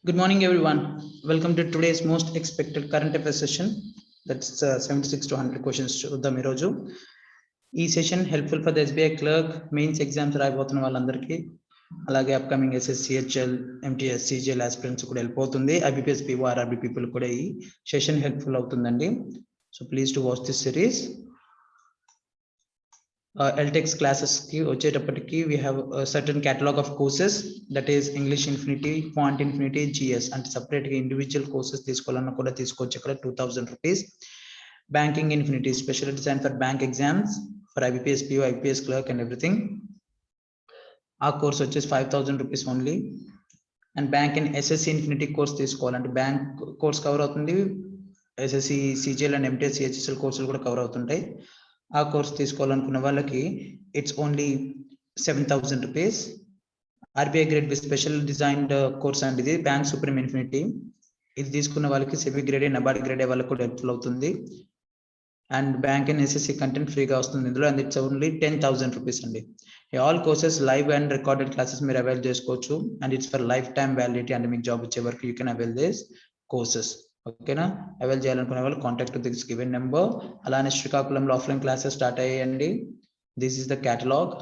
Good morning, everyone. Welcome to today's most expected current affairs session. That's 76 to 100 questions చూద్దాం ఈరోజు. ఈ session helpful for the SBI clerk mains exams రాయబోతున్న వాళ్ళందరికీ, అలాగే upcoming SSC CHSL MTS CGL aspirants కూడా help అవుతుంది. IBPS PO RRB people కూడా ఈ సెషన్ హెల్ప్ఫుల్ అవుతుందండి. So please to watch this series. LTEX classes ki వచ్చేటప్పటికి we have a certain catalog of courses, that is English Infinity, Quant Infinity, GS అంటే separate గా individual courses తీసుకోవాలన్నా కూడా తీసుకోవచ్చు. ఇక్కడ 2000 rupees. Banking Infinity specially designed for bank exams for IBPS PO, IPS clerk and everything. ఆ course వచ్చేసి 5000 rupees only. And bank in SSC Infinity course తీసుకోవాలంటే bank course cover అవుతుంది, SSC CGL and MTS CHSL కోర్సులు కూడా cover అవుతుంటాయి. ఆ course తీసుకోవాలనుకున్న వాళ్ళకి it's only 7000 rupees. RBI grade be special designed course అండి ఇది, బ్యాంక్ సుప్రీం ఇన్ఫినిటీ. ఇది తీసుకున్న వాళ్ళకి సెబీ గ్రేడ్ నబార్డ్ గ్రేడ్ వాళ్ళకి కూడా హెల్ప్ఫుల్ అవుతుంది. And bank and SSC content ఫ్రీగా వస్తుంది ఇందులో, అండ్ ఇట్స్ ఓన్లీ 10,000 rupees అండి. All courses live and recorded classes మీరు అవైల్ చేసుకోవచ్చు, and it's for life time validity. అంటే మీకు జాబ్ వచ్చే వరకు you can avail this courses. ఓకేనా? అవైల్ చేయాలనుకునే వాళ్ళు కాంటాక్ట్ దిస్ గివెన్ నెంబర్. అలానే శ్రీకాకుళంలో ఆఫ్లైన్ క్లాసెస్ స్టార్ట్ అయ్యాయండి. This is the catalogue.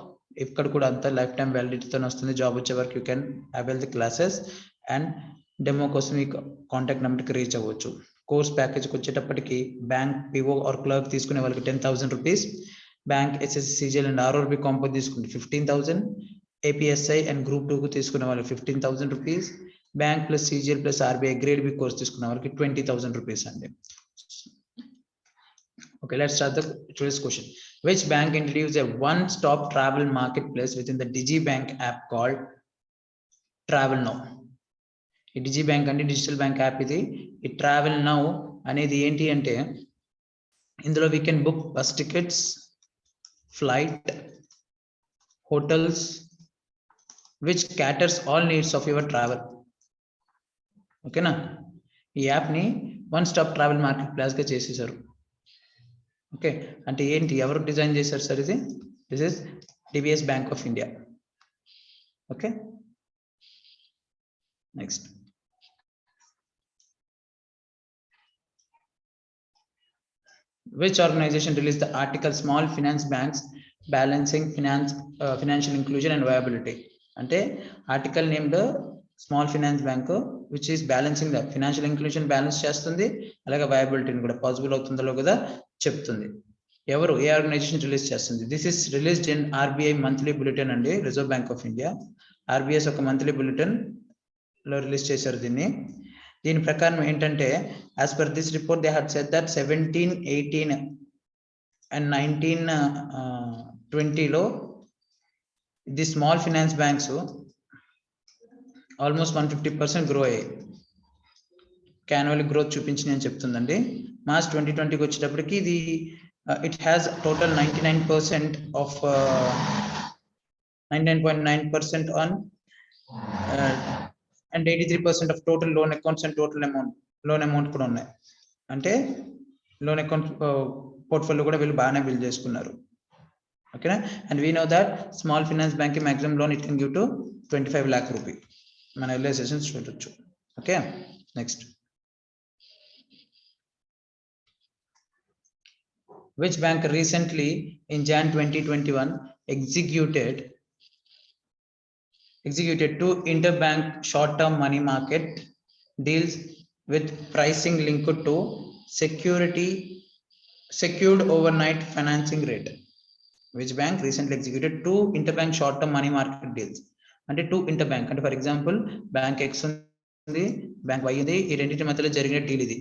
ఇక్కడ కూడా అంతా లైఫ్ టైమ్ వ్యాలిడిటీతో వస్తుంది, జాబ్ వచ్చే వరకు you can avail the classes. And demo కోసం మీ కాంటాక్ట్ నెంబర్కి రీచ్ అవ్వచ్చు. కోర్స్ ప్యాకేజ్కి వచ్చేటప్పటికి బ్యాంక్ పిఓ ఆర్ క్లర్క్ తీసుకునే వాళ్ళకి 10,000 rupees, bank SSC CGL and RRB కాంపో తీసుకుంటే 15,000, APSI అండ్ గ్రూప్ 2 తీసుకునే వాళ్ళకి 15,000 rupees, bank plus CGL plus RBI grade B course తీసుకున్న వాళ్ళకి 20,000 rupees అండి. Okay, let's start the today's question. Which bank introduced a one-stop travel marketplace within the DigiBank app called Travel Now? ఈ DigiBank అంటే digital bank app ఇది. ఈ travel now అనేది ఏంటి అంటే, ఇందులో we can book bus tickets, flight, hotels, which caters all needs of your travel. ఓకేనా? ఈ యాప్ని వన్ స్టాప్ ట్రావెల్ మార్కెట్ ప్లేస్గా చేసేసారు. ఓకే, అంటే ఏంటి, ఎవరు డిజైన్ చేశారు సార్ ఇది? This is DBS Bank of India. Okay, next. Which organization released the article Small Finance Banks Balancing Financial Inclusion and Viability? అంటే article named small finance bank which is balancing the financial inclusion balance చేస్తుంది, అలాగే వయబిలిటీని కూడా possible అవుతుందో కదా చెప్తుంది. ఎవరు, ఏ ఆర్గనైజేషన్ రిలీజ్ చేస్తుంది? This is released in RBI monthly bulletin అండి, reserve bank of India. RBS ఒక మంత్లీ బులెటిన్ లో రిలీజ్ చేశారు దీన్ని. దీని ప్రకారం ఏంటంటే, as per this report they had said that 17, 18 and 19, 20 లో the small finance banks almost 150% grow అయ్యాయి, యాన్యువల్ గ్రోత్ చూపించింది అని చెప్తుందండి. మార్చ్ 2020కి వచ్చేటప్పటికి ఇది it has total 99% of 99.9% on and 83% of total loan accounts and total loan amount కూడా ఉన్నాయి. అంటే లోన్ అకౌంట్ పోర్ట్ఫోలియో కూడా వీళ్ళు బాగానే బిల్డ్ చేసుకున్నారు. ఓకేనా? And we know that small finance bank maximum loan it can give to 25 lakh rupee. మన realisations చూడొచ్చు. Okay, next. Which bank recently in Jan 2021 executed 2 interbank short-term money market deals with pricing linked to secured overnight financing rate? Which bank recently executed 2 interbank short-term money market deals? అంటే 2 interbank అంటే for example bank X ఉంది, bank Y ఉంది, ఈ రెండింటి మధ్యలో జరిగిన deal ఇది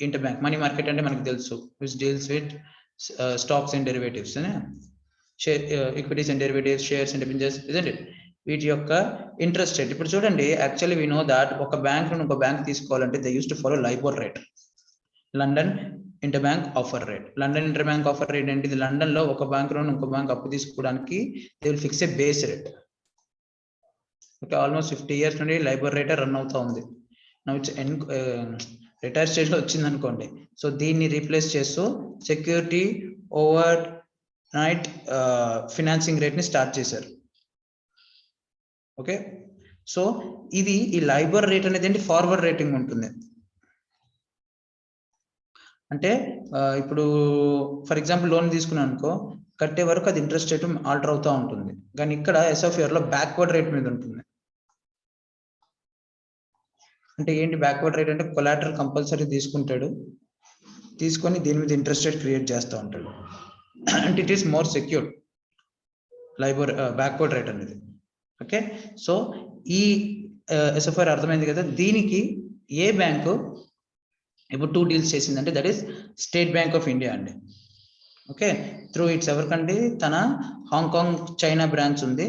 interbank money market అంటే మనకు తెలుసు, which deals with stocks and derivatives, equities and derivatives, shares and debentures, isn't it? వీటి యొక్క ఇంట్రెస్ట్ రేట్. ఇప్పుడు చూడండి, యాక్చువల్లీ వీ నో దాట్ ఒక బ్యాంక్ నుండి ఒక బ్యాంక్ తీసుకోవాలంటే they use to follow LIBOR rate, London inter bank offer rate. London inter bank offer rate ఏంటిది? London లో ఒక బ్యాంక్ నుండి ఇంకో బ్యాంక్ అప్పు తీసుకోవడానికి they will fix a base rate. Okay, almost 50 years నుండి లైబోర్ రేటే రన్ అవుతా ఉంది. రిటైర్ స్టేజ్ లో వచ్చింది అనుకోండి. సో దీన్ని రీప్లేస్ చేస్తూ security over night financing rate ని స్టార్ట్ చేశారు. ఓకే, సో ఇది ఈ లైబర్ రేట్ అనేది ఏంటి, ఫార్వర్డ్ రేటింగ్ ఉంటుంది. అంటే ఇప్పుడు ఫర్ ఎగ్జాంపుల్ లోన్ తీసుకున్నాను అనుకో, కట్టే వరకు అది ఇంట్రెస్ట్ రేట్ ఆల్టర్ అవుతూ ఉంటుంది. కానీ ఇక్కడ ఎస్ఎఫ్ఆర్ లో బ్యాక్వర్డ్ రేట్ మీద ఉంటుంది. అంటే ఏంటి బ్యాక్వర్డ్ రేట్ అంటే, కొలాటరల్ కంపల్సరీ తీసుకుంటాడు, తీసుకొని దీని మీద ఇంట్రెస్ట్ రేట్ క్రియేట్ చేస్తూ ఉంటాడు. అంటే it is more secured liable backward rate అనేది. ఓకే, సో ఈ ఎస్ఎఫ్ఆర్ అర్థమైంది కదా. దీనికి ఏ బ్యాంకు ఇప్పుడు 2 డీల్స్ చేసిందంటే that is state bank of India అండి. ఓకే, త్రూ ఇట్స్ ఎవరికండి, తన హాంకాంగ్ చైనా బ్రాంచ్ ఉంది,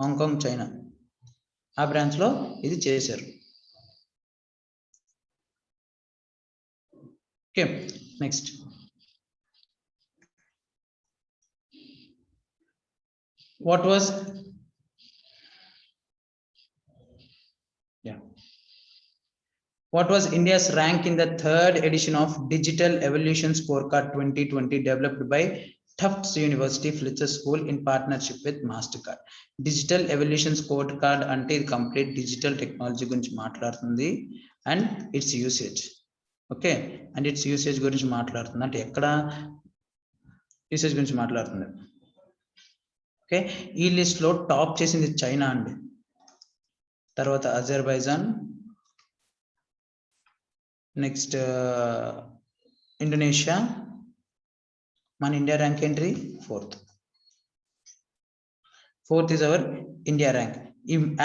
హాంకాంగ్ చైనా, ఆ బ్రాంచ్ లో ఇది చేశారు. Okay, next what was India's rank in the 3rd edition of Digital Evolution Scorecard 2020 developed by Tufts University Fletcher School in partnership with Mastercard? Digital Evolution Scorecard ante complete digital technology gurinchi maatladutundi and its usage. Okay, and its usage gurinchi maatladutundi, ante ekkada usage gurinchi maatladutundi. Okay, ఈ list లో top చేసింది China అండి, తర్వాత Azerbaijan, next Indonesia, మన India rank entry fourth is our India rank.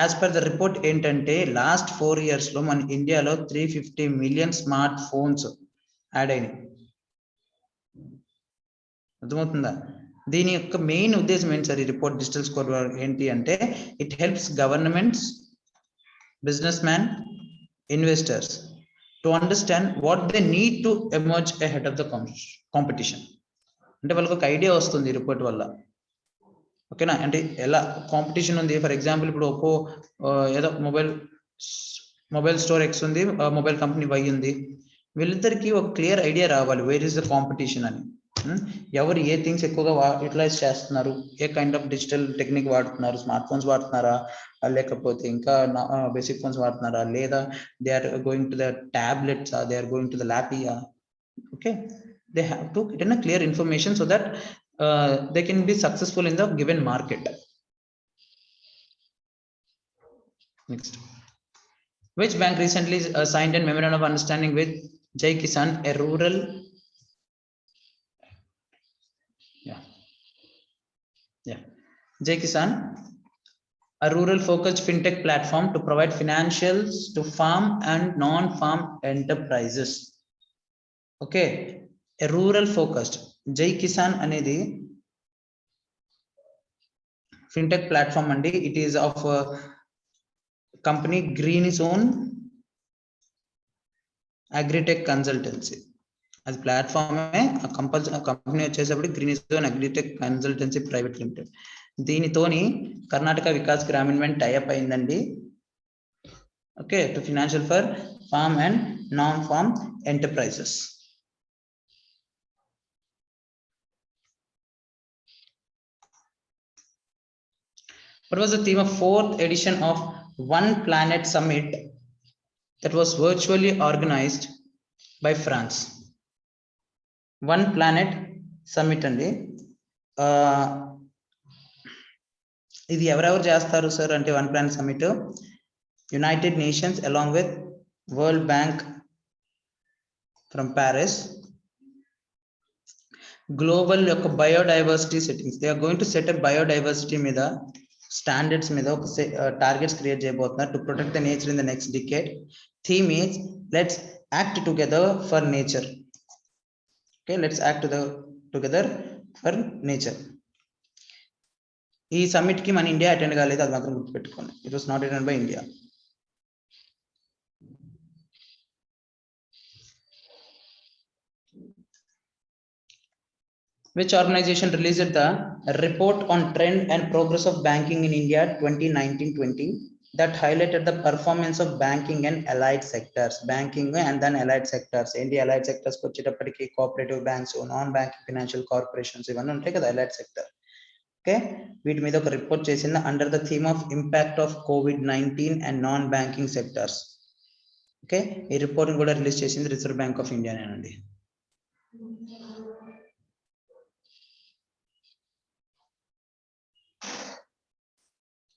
As per the report ఏంటంటే last 4 years లో మన ఇండియాలో 350 million స్మార్ట్ ఫోన్స్ యాడ్ అయినాయి. అర్థమవుతుందా? దీని యొక్క మెయిన్ ఉద్దేశం ఏంటి సార్, ఈ రిపోర్ట్ డిజిటల్ స్కోర్ ఏంటి అంటే, it helps governments, business man, investors to understand what they need to emerge ahead of the competition. అంటే వాళ్ళకి ఒక ఐడియా వస్తుంది ఈ రిపోర్ట్ వల్ల. ఓకేనా, అంటే ఎలా కాంపిటీషన్ ఉంది. ఫర్ ఎగ్జాంపుల్ ఇప్పుడు ఒక్కో ఏదో మొబైల్ స్టోర్ ఎక్స్ ఉంది, మొబైల్ కంపెనీ వై ఉంది, వీళ్ళిద్దరికి ఒక క్లియర్ ఐడియా రావాలి వేర్ ఇస్ ద కాంపిటీషన్ అని. ఎవరు ఏ థింగ్స్ ఎక్కువగా యూటిలైజ్ చేస్తున్నారు, ఏ కైండ్ ఆఫ్ డిజిటల్ టెక్నిక్ వాడుతున్నారు, స్మార్ట్ ఫోన్స్ వాడుతున్నారా, లేకపోతే ఇంకా బేసిక్ ఫోన్స్ వాడుతున్నారా, లేదా they are going to the tablets, they are going to the laptop. Okay, they have to get in clear information so that they can be successful in the given market. Next, which bank recently signed a memorandum of understanding with Jai Kisan, a rural Jai Kisan, a rural focused fintech platform to provide financials to farm and non-farm enterprises. Okay, a rural focused Jai Kisan అనేది fintech platform అండి. It is of company green zone agritech consultancy. అది ప్లాట్ఫామే, company వచ్చేసరికి green zone agritech consultancy private limited. దీనితోని Karnataka Vikas Grameena bank tie up అయిందండి. Okay, to financial for farm and non farm enterprises. What was the theme of 4th edition of One Planet Summit that was virtually organized by France? One Planet Summit అండి. ఇది ఎవరెవరు చేస్తారు సార్ అంటే, one planet summit united nations along with world bank from Paris, global యొక్క biodiversity settings, they are going to set up biodiversity మీద standards మీద ఒక టార్గెట్స్ క్రియేట్ చేయబోతున్నారు to protect the nature in the next decade. Theme is let's act together for nature. Okay, let's act together for nature. ఈ summit కి మన India attend కాలేదు, అది మాత్రం గుర్తుపెట్టుకోండి. It was not attend by India. Which organization released the report on trend and progress of banking in India 2019-20 that highlighted the performance of banking and allied sectors? Banking and then allied sectors. India allied sectors వచ్చేటప్పటికి cooperative banks, non banking financial corporations, ఇవన్నీ ఉంటాయి కదా allied sector. Okay, వీటి మీద ఒక report చేసింది under the theme of impact of COVID-19 and non banking sectors. Okay, ఈ report కూడా రిలీజ్ చేసింది రిజర్వ్ బ్యాంక్ ఆఫ్ ఇండియానేనండి.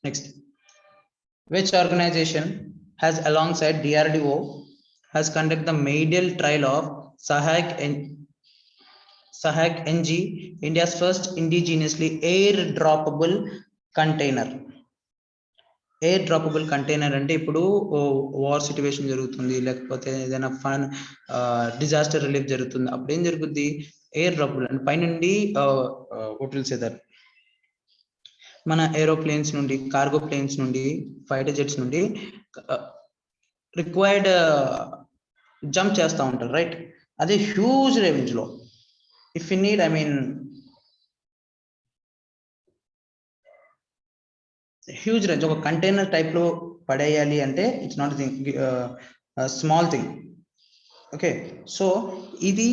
Next, which organization has alongside DRDO has conducted the maiden trial of Sahayak NG, India's first indigenously air-droppable container. Air droppable container అంటే ఇప్పుడు war situation జరుగుతుంది, లేకపోతే ఏదైనా disaster relief జరుగుతుంది, అప్పుడు ఏం జరుగుద్ది, ఎయిర్ డ్రాపబుల్ అంటే పైనుండి సేదర్ మన ఏరోప్లేన్స్ నుండి, కార్గో ప్లేన్స్ నుండి, ఫైటర్ జెట్స్ నుండి రిక్వైర్డ్ జంప్ చేస్తూ ఉంటారు, రైట్? అదే హ్యూజ్ రేంజ్ లో if you need, I mean huge range, ఒక కంటైనర్ టైప్ లో పడేయాలి అంటే it's not small thing. Okay, so ఇది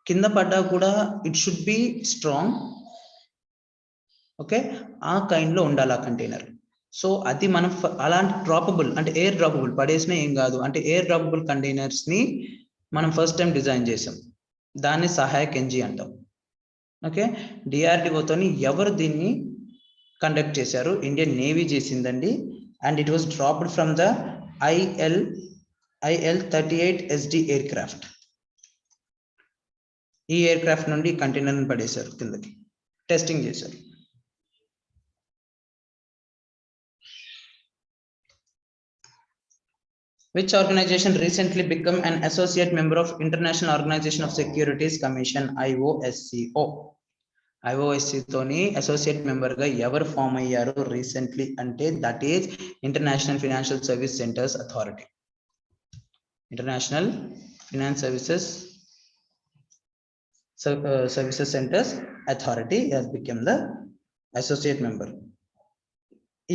కింద పడ్డా కూడా it should be strong. Okay, ఆ కైండ్ లో ఉండాలి ఆ కంటైనర్. సో అది మనం అలాంటి డ్రాపబుల్ అంటే ఎయిర్ డ్రాపబుల్ పడేసినా ఏం కాదు అంటే ఎయిర్ డ్రాపబుల్ కంటైనర్స్ ని మనం ఫస్ట్ టైం డిజైన్ చేసాం, దాన్ని సహాయక్ ఎన్జీ అంటాం. ఓకే, డిఆర్డిఓతోని ఎవరు దీన్ని కండక్ట్ చేశారు? ఇండియన్ నేవీ చేసిందండి. And it was dropped from the IL-38SD air craft. ఈ ఎయిర్ క్రాఫ్ట్ నుండి కంటైనర్ పడేశారు కిందకి, టెస్టింగ్ చేశారు. Which organization recently become an associate member of International Organization of Securities Commission, IOSCO? IOSC తోని associate member గా ఎవరు form అయ్యారు recently అంటే that is international financial service centres authority. International finance services centres authority has become the associate member.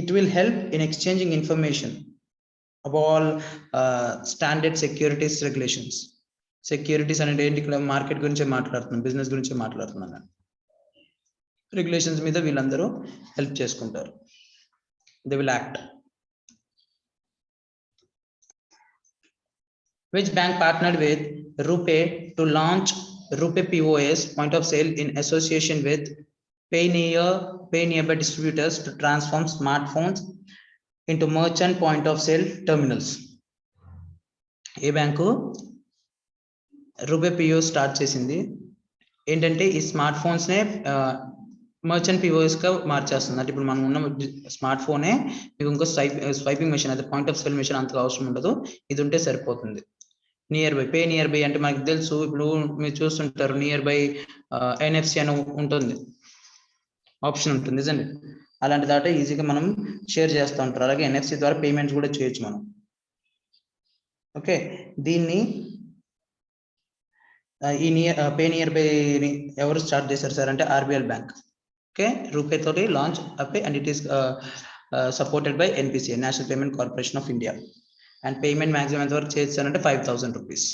It will help in exchanging information about all standard securities regulations. Securities అనేది ఏంటి, ఇక్కడ market గురించి మాట్లాడుతున్నాం, business గురించి మాట్లాడుతున్నాను. Regulations మీద వీళ్ళందరూ help చేసుకుంటారు. They will act. Which bank partnered with RuPay to launch RuPay POS point of sale in association with Pay-nearby distributors to transform smartphones into merchant point of sale terminals? A bank RuPay POS start చేసింది? ఏంటంటే ఈ smart phones నే merchant POS గా మార్చేస్తుంది. అంటే ఇప్పుడు మనం ఉన్న స్మార్ట్ ఫోనే మీకు ఇంకో స్వైపింగ్ మెషిన్, అది పాయింట్ ఆఫ్ సేల్ మెషిన్ అంతగా అవసరం ఉండదు, ఇది ఉంటే సరిపోతుంది. Near by, pay near by అంటే మనకు తెలుసు, ఇప్పుడు మీరు చూస్తుంటారు నియర్ బై NFC అని ఉంటుంది, ఆప్షన్ ఉంటుంది నిజండి. అలాంటి దాటా ఈజీగా మనం షేర్ చేస్తూ ఉంటారు. అలాగే NFC ద్వారా పేమెంట్స్ కూడా చేయొచ్చు మనం. ఓకే, దీన్ని ఈ పే నియర్ బై ఎవరు స్టార్ట్ చేశారు సార్ అంటే RBL బ్యాంక్. ఓకే, రూపే తోటి launch up and it is supported by NPCI, national payment corporation of India. And payment maximum ఎంత వరకు చేస్తారంటే 5,000 rupees.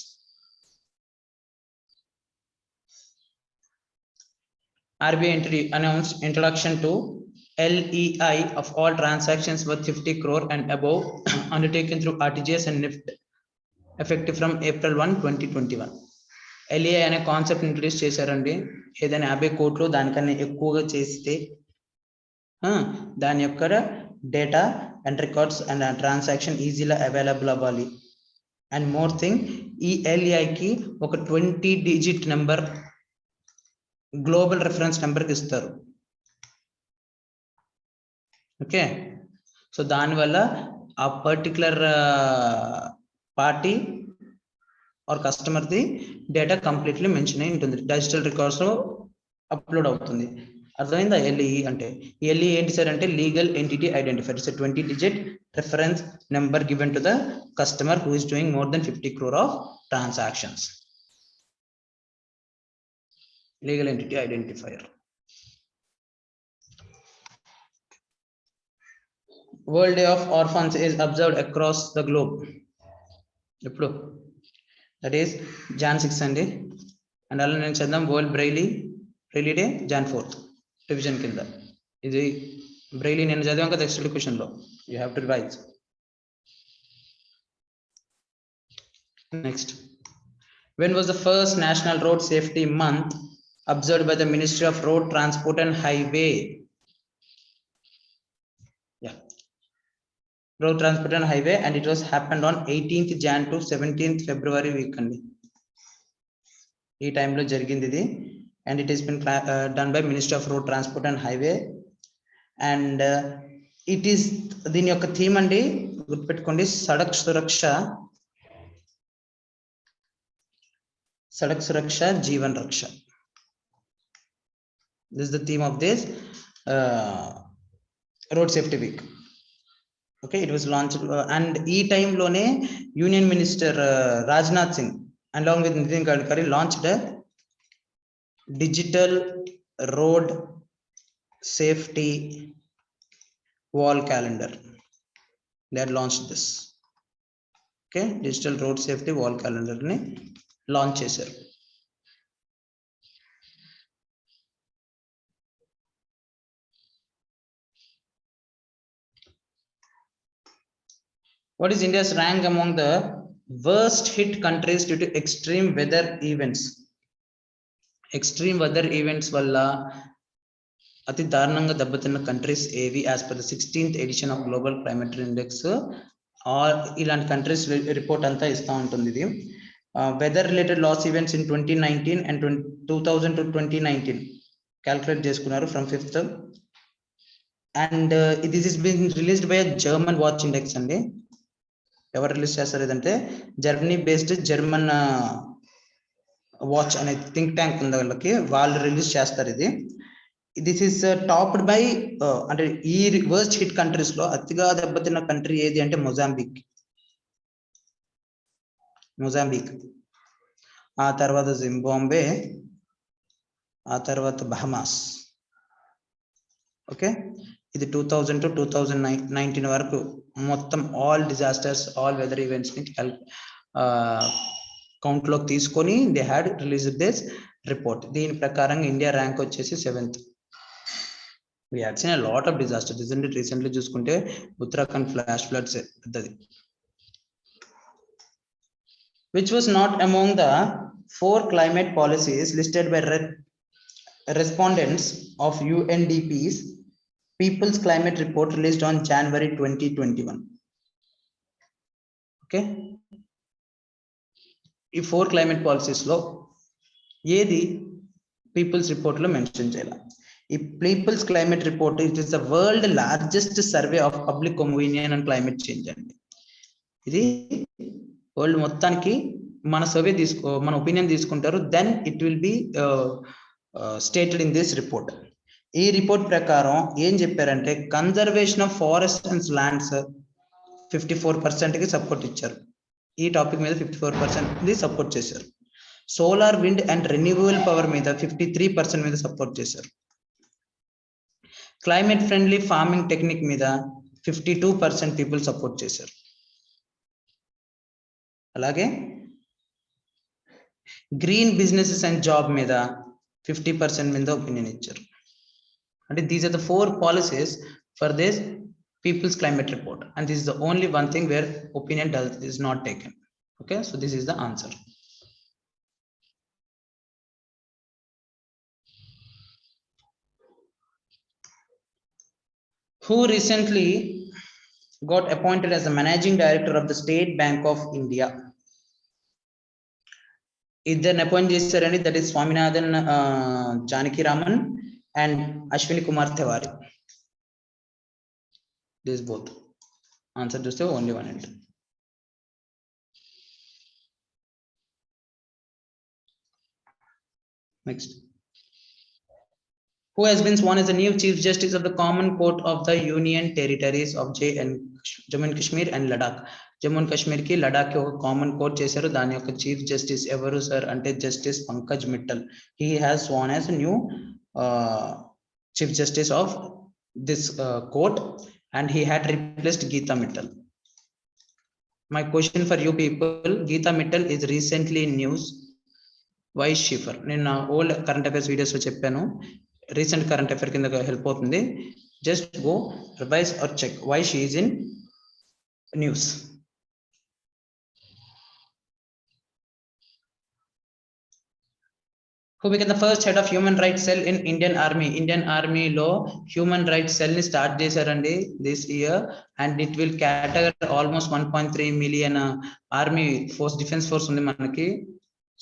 RBI announced introduction to LEI of all transactions worth 50 crore and above undertaken through RTGS and NIFT effective from April 1, 2021. LEI అనే concept introduce చేశారండి. ఏదైనా 50 కోట్లు దానికన్నా ఎక్కువగా చేస్తే దాని యొక్క data and records and transaction ఈజీగా అవైలబుల్ అవ్వాలి. అండ్ మోర్ థింగ్, ఈ LEIకి ఒక 20 డిజిట్ నెంబర్ గ్లోబల్ రెఫరెన్స్ నెంబర్కి ఇస్తారు. ఓకే, సో దానివల్ల ఆ particular party or customer the data completely mention అయి ఉంటుంది, డిజిటల్ రికార్డ్స్ లో అప్లోడ్ అవుతుంది. అర్థమైందా? LEI అంటే LEI ఏంటి సార్ అంటే legal entity identifier. It's 20 digit reference number given to the customer who is doing more than 50 crore of transactions. Legal entity identifier. World day of orphans is observed across the globe. ఎప్పుడు? That is Jan 6 అండి. And అలా నేను చదివాం world Braille day Jan 4 revision కింద. ఇది Braille నేను చదివాం కదా నెక్స్ట్ క్వశ్చన్ లో you have to revise. Next, when was the first National Road Safety Month observed by the Ministry of Road Transport and Highway? Yeah, Road Transport and Highway, and it was happened on 18th Jan to 17th February week andi. ఈ టైంలో జరిగింది ఇది, and it has been done by Ministry of Road Transport and Highway, and it is దీని యొక్క theme అండి, గుర్తుపెట్టుకోండి, సడక్ సురక్ష జీవన్ రక్ష. This is the theme of this road safety week. Okay, it was launched and e time lone Union Minister Rajnath Singh along with Nitin Gadkari launched a digital road safety wall calendar. They had launched this. Okay, digital road safety wall calendar ni launch చేశారు. What is India's rank among the worst hit countries due to extreme weather events? Extreme weather events వల్ల అతి దారుణంగా దెబ్బతిన్న countries ఏవి as per the 16th edition of global climate index. ఇలాంటి countries report అంతా ఇస్తూ ఉంటుంది ఇది. Weather related loss events in 2019 and 2000 to 2019 calculate చేసుకున్నారు from 5th, and this is been released by German watch index అండి. ఎవరు రిలీజ్ చేస్తారు ఇదంటే జర్మనీ బేస్డ్ జర్మన్ వాచ్ అనే థింక్ ట్యాంక్ ఉంది వాళ్ళకి, వాళ్ళు రిలీజ్ చేస్తారు ఇది. దిస్ ఈస్ టాప్డ్ బై అంటే ఈ వర్స్ట్ హిట్ కంట్రీస్ లో అతిగా దెబ్బతిన్న కంట్రీ ఏది అంటే మొజాంబిక్, ఆ తర్వాత జింబాబ్వే, ఆ తర్వాత బహమాస్. ఓకే, ఇది 2000 to 2019 వరకు మొత్తం all disasters, all weather events ని కౌంట్ లోకి తీసుకొని they had released this report. దీని ప్రకారం ఇండియా ర్యాంక్ వచ్చేసి 7th. We had seen a lot of disasters, isn't it? Recently చూసుకుంటే ఉత్తరాఖండ్ ఫ్లాష్ ఫ్లడ్స్ పెద్దది. Which was not among the 4 climate policies listed by respondents of UNDP's People's Climate Report released on January 2021. Okay, ఈ 4 climate policies లో ఏది peoples report లో mention చేయాలి? ఈ peoples climate report it is the world largest survey of public opinion and climate change అండి. ఇది world మొత్తానికి మన సర్వే మన ఒపీనియన్ తీసుకుంటారు, then it will be stated in this report. ఈ రిపోర్ట్ ప్రకారం ఏం చెప్పారంటే conservation of forest and lands 54% కి సపోర్ట్ ఇచ్చారు. ఈ టాపిక్ మీద 54% సపోర్ట్ చేశారు. Solar, wind and renewable power మీద 53% మీద సపోర్ట్ చేశారు. క్లైమేట్ ఫ్రెండ్లీ ఫార్మింగ్ టెక్నిక్ మీద 52% పీపుల్ సపోర్ట్ చేశారు. అలాగే గ్రీన్ బిజినెసెస్ అండ్ జాబ్ మీద 50% మీద ఒపీనియన్ ఇచ్చారు. అంటే these are the 4 policies for this peoples climate report, and this is the only one thing where opinion is not taken. Okay, so this is the answer. Who recently got appointed as the managing director of the State Bank of India? ఇద్దరిని appoint చేశారని, that is Swaminathan Janakiraman and Ashwini Kumar Tiwari. This both answer చూస్తే only 1 అండి. Next, who has been sworn as the new Chief Justice of the Common Court of the Union Territories of Jammu and Kashmir and Ladakh? Jammu and Kashmir కి లడాక్ కి ఒక common court చేశారు. దాని యొక్క chief justice ఎవరు sir అంటే justice Pankaj Mittal. He has sworn as new chief justice of this court and he had replaced Geeta Mittal. My question for you people, Geeta Mittal is recently in news. Why is she for? నేను old current affairs videos లో చెప్పాను, recent current affair కింద help అవుతుంది. Just go revise or check why she is in news. Who became the first head of human rights cell in Indian Army? Indian Army లో human rights cell ని start చేశారండి this year, and it will cater almost 1.3 million army force, defense force ఉంది మనకి.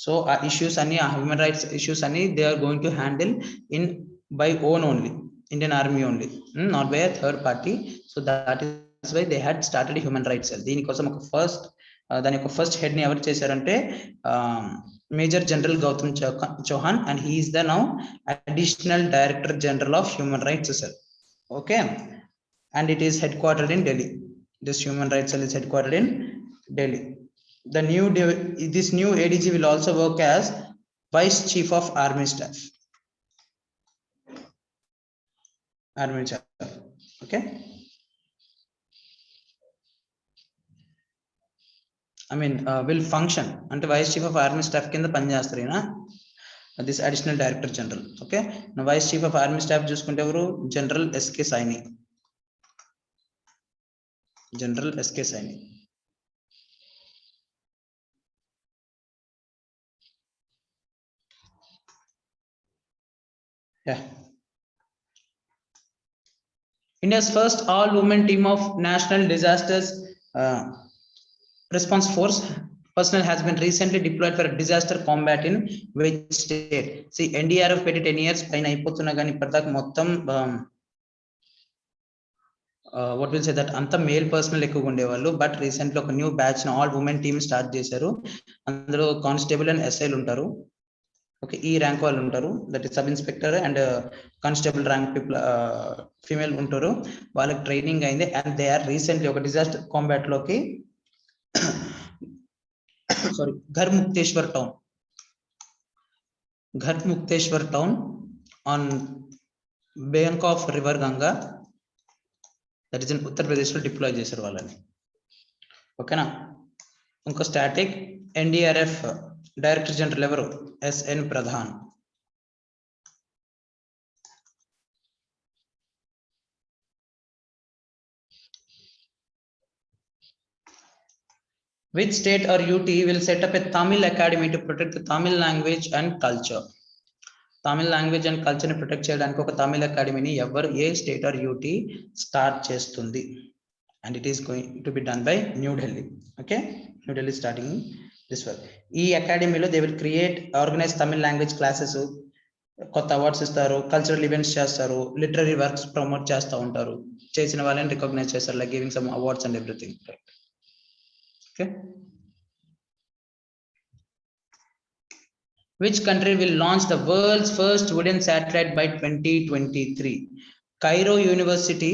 So ఆ issues అన్ని, ఆ human rights issues అన్ని they are going to handle in by own only, Indian army only, not by a third party. So that is why they had started human rights cell. దీనికోసం ఒక first, దాని యొక్క first head ని ఎవరు చేశారంటే major general Gautam Chauhan, and he is the now additional director general of human rights cell. Okay, and it is headquartered in Delhi. This human rights cell is headquartered in Delhi. This new ADG will also work as Vice Chief of Army Staff. Army Staff. Okay. I mean, will function అంటే Vice Chief of Army Staff కింద పనిచేస్తారేనా, this additional director general. Okay. Now Vice Chief of Army Staff చూసుకుంటే ఎవరు, General SK Saini. General SK Saini. Yeah. India's first all-women team of National Disasters Response Force personnel has been recently deployed for disaster combat in which state? See, NDRF పెట్టి 10 years పైన అయిపోతున్నా కానీ ఇప్పటిదాకా మొత్తం what will say that అంత male personal ఎక్కువగా ఉండేవాళ్ళు. But recently ఒక new batch all women team start చేశారు. అందులో కానిస్టేబుల్ అండ్ ఎస్ఐలు ఉంటారు. ఓకే, ఈ ర్యాంక్ వాళ్ళు ఉంటారు, that is sub inspector and constable rank people female ఉంటారు. వాళ్ళకి ట్రైనింగ్ అయింది అండ్ దే ఆర్ రీసెంట్లీ ఒక డిజాస్టర్ కాంబాట్ లోకి sorry Garhmukteshwar town on bank of river Ganga, that is in Uttar Pradesh లో డిప్లాయ్ చేశారు వాళ్ళని. ఓకేనా, ఇంకో స్టాటిక్ ఎన్డీఆర్ఎఫ్ డైరెక్టర్ జనరల్ ఎవరు, SN Pradhan. Which state or UT will set up a Tamil academy to protect the Tamil language and culture? Tamil language and culture ని protect చేయడానికి ఒక తమిళ అకాడమీని ఎవరు, ఏ స్టేట్ ఆర్ యూటీ స్టార్ట్ చేస్తుంది? And it is going to be done by New Delhi. Okay, New Delhi starting this work. ఈ అకాడమీలో they will create, organise Tamil language classes, కొత్త awards ఇస్తారు, cultural events చేస్తారు, లిటరరీ వర్క్స్ ప్రమోట్ చేస్తూ ఉంటారు, చేసిన వాళ్ళని రికగ్నైజ్ చేస్తారు, like giving some awards and everything. Okay. Which country will launch the world's first wooden satellite by 2023? Cairo University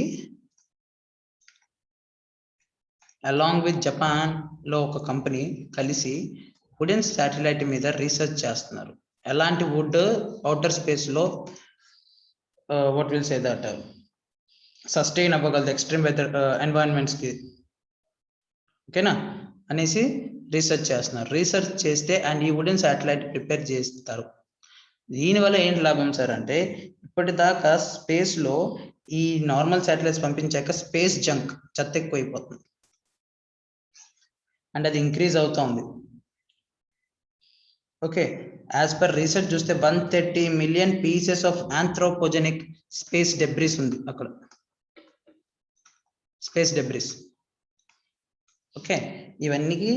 along with Japan లో ఒక కంపెనీ కలిసి వుడెన్ శాటిలైట్ మీద రీసెర్చ్ చేస్తున్నారు. ఎలాంటి వుడ్ అవుటర్ స్పేస్ లో what will say that sustain అవ్వగలదు extreme weather environments కి, ఓకేనా అనేసి రీసెర్చ్ చేస్తున్నారు. రీసెర్చ్ చేస్తే అండ్ ఈ వుడెన్ శాటిలైట్ ప్రిపేర్ చేస్తారు. దీనివల్ల ఏంటి లాభం సార్ అంటే, ఇప్పటిదాకా స్పేస్ లో ఈ నార్మల్ శాటిలైట్స్ పంపించాక స్పేస్ జంక్, చెత్త ఎక్కువైపోతుంది అండ్ అది ఇంక్రీజ్ అవుతా ఉంది. ఓకే, యాజ్ పర్ రీసెర్చ్ చూస్తే 130 million pieces of anthropogenic space debris ఉంది అక్కడ, స్పేస్ డెబ్రిస్. ఓకే, ఇవన్నీ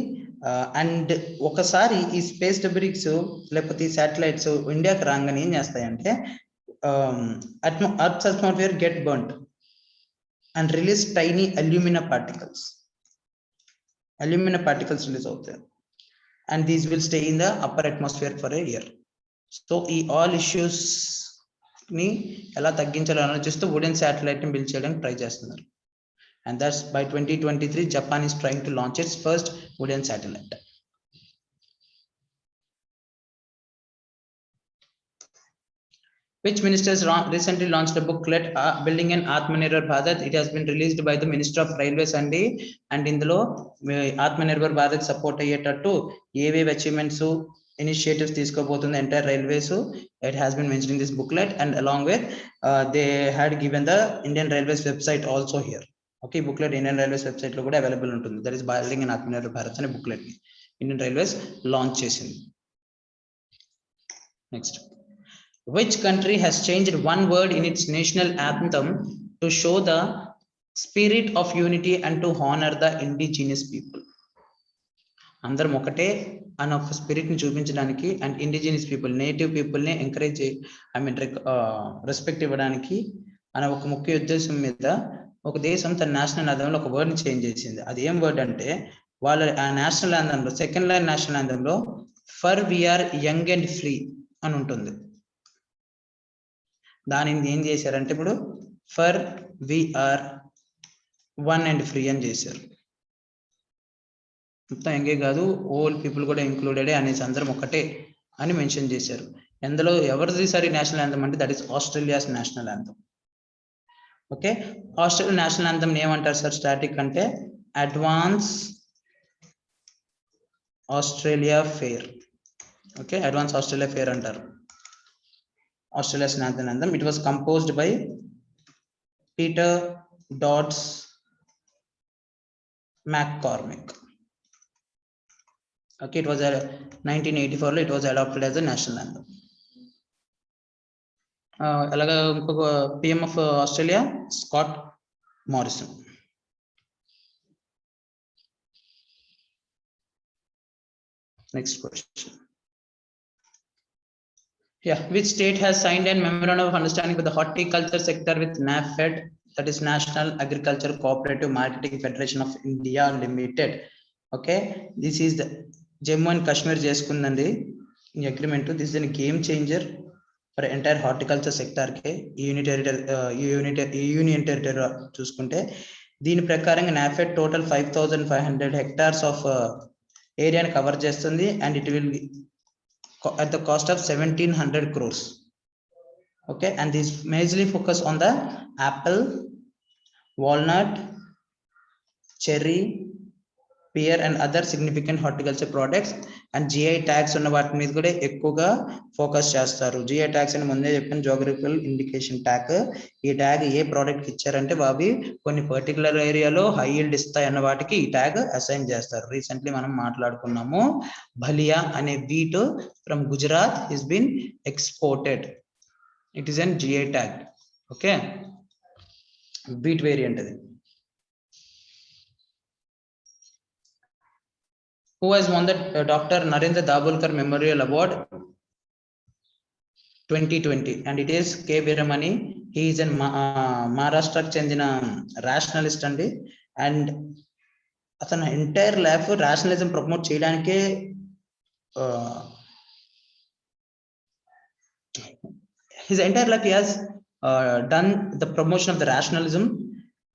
అండ్ ఒకసారి ఈ స్పేస్ డెబ్రిస్ లేకపోతే ఈ శాటిలైట్స్ ఇండియాకి రాగానే ఏం చేస్తాయంటే, earth atmosphere get burned and release tiny alumina particles release అవుతాయి and these will stay in the upper atmosphere for a year. So all issues ni ela tagginchalo ఆలోచిస్తూ wooden satellite ని build చేయడానికి try చేస్తున్నారు. And that's by 2023 Japan is trying to launch its first wooden satellite. Which ministers recently launched a booklet building an Atmanirbhar Bharat? It has been released by the Minister of Railways and ఇందులో Atmanirbhar Bharat support అయ్యేటట్టు ఏవేవి achievements, initiatives తీసుకోబోతుంది entire railways. It has been mentioned in this booklet, and along with they had given the Indian Railways website also here. Okay, booklet Indian Railways website లో కూడా available ఉంటుంది. That is Building an Atmanirbhar Bharat అనే booklet ని Indian Railways launch చేసింది. Next, which country has changed one word in its national anthem to show the spirit of unity and to honor the indigenous people? అందరం ఒకటే అన్న ఒక spirit ని చూపించడానికి and indigenous people, native people ని encourage respect ఇవ్వడానికి అనే ఒక ముఖ్య ఉద్దేశం మీద ఒక దేశం తన నేషనల్ యాంథమ్ లో ఒక వర్డ్ ని చేంజ్ చేసింది. అది ఏం వర్డ్ అంటే వాళ్ళ ఆ నేషనల్ యాంథమ్ లో సెకండ్ లైన్ నేషనల్ యాంథమ్ లో for we are young and free అని ఉంటుంది. దానిని ఏం చేశారంటే ఇప్పుడు for we are one and free అని చేశారు. మొత్తం ఎంగే కాదు, ఓల్డ్ పీపుల్ కూడా ఇంక్లూడెడ్ అనేసి అందరం ఒకటే అని మెన్షన్ చేశారు. ఎందులో ఎవరిది సరి నేషనల్ యాంథమ్ అంటే that is Australia's national anthem. Okay, Australia national anthem ఏమంటారు సార్ స్టాటిక్ అంటే advance Australia fair. Okay, advance Australia fair అంటారు Australia's national anthem. It was composed by Peter Dodds McCormick. Okay, it was a 1984 లో it was adopted as a national anthem. అలాగా ఇంకొక PM of Australia Scott Morrison. Next question. Yeah, which state has signed a memorandum of understanding with the horticulture sector with NAFED, that is National Agriculture Cooperative Marketing Federation of India Limited. Okay, this is the Jammu and Kashmir చేసుకుందండి ఈ agreement. This is game changer for entire horticulture sector K. Union territory చూసుకుంటే దీని ప్రకారంగా NAFED total 5500 hectares of ఏరియాని cover చేస్తుంది and it will at the cost of 1700 crores. Okay, and this majorly focus on the apple, walnut, cherry, pear and other significant horticulture products, and GI tags ఉన్న వాటి మీద కూడా ఎక్కువగా focus చేస్తారు. GI tags అని ముందే చెప్పిన జోగ్రఫికల్ ఇండికేషన్ ట్యాగ్. ఈ ట్యాగ్ ఏ ప్రోడక్ట్ ఇచ్చారంటే అవి కొన్ని పర్టికులర్ ఏరియాలో హై yield ఇస్తాయి అన్న వాటికి ఈ ట్యాగ్ అసైన్ చేస్తారు. రీసెంట్లీ మనం మాట్లాడుకున్నాము భలియా అనే wheat from Gujarat has been exported. It is an GI tag. Okay, wheat variant అది. Who has won the Dr. Narendra Dabholkar Memorial Award 2020? And it is K. Veeramani. He is in Maharashtra చెందిన rationalist అండి. And అతను entire life rationalism promote చేయడానికే his entire life he has done the promotion of the rationalism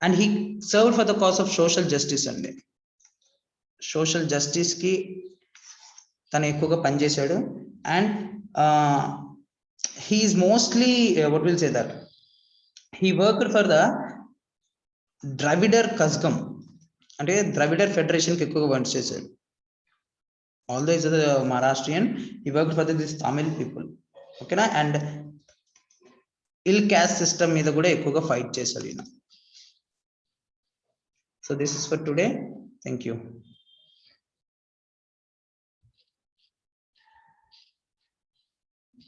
and he served for the cause of social justice అండి. Social justice కి తను ఎక్కువగా పనిచేశాడు. And he is mostly what will say that he worked for the Dravidar Kazhagam అంటే Dravidar federation కి ఎక్కువగా work చేశాడు. Although is the Maharashtrian, he worked for this Tamil people. ఓకేనా, అండ్ ఇల్ క్యాస్ట్ సిస్టమ్ మీద కూడా ఎక్కువగా ఫైట్ చేశాడు ఈయన. So this is for today. Thank you.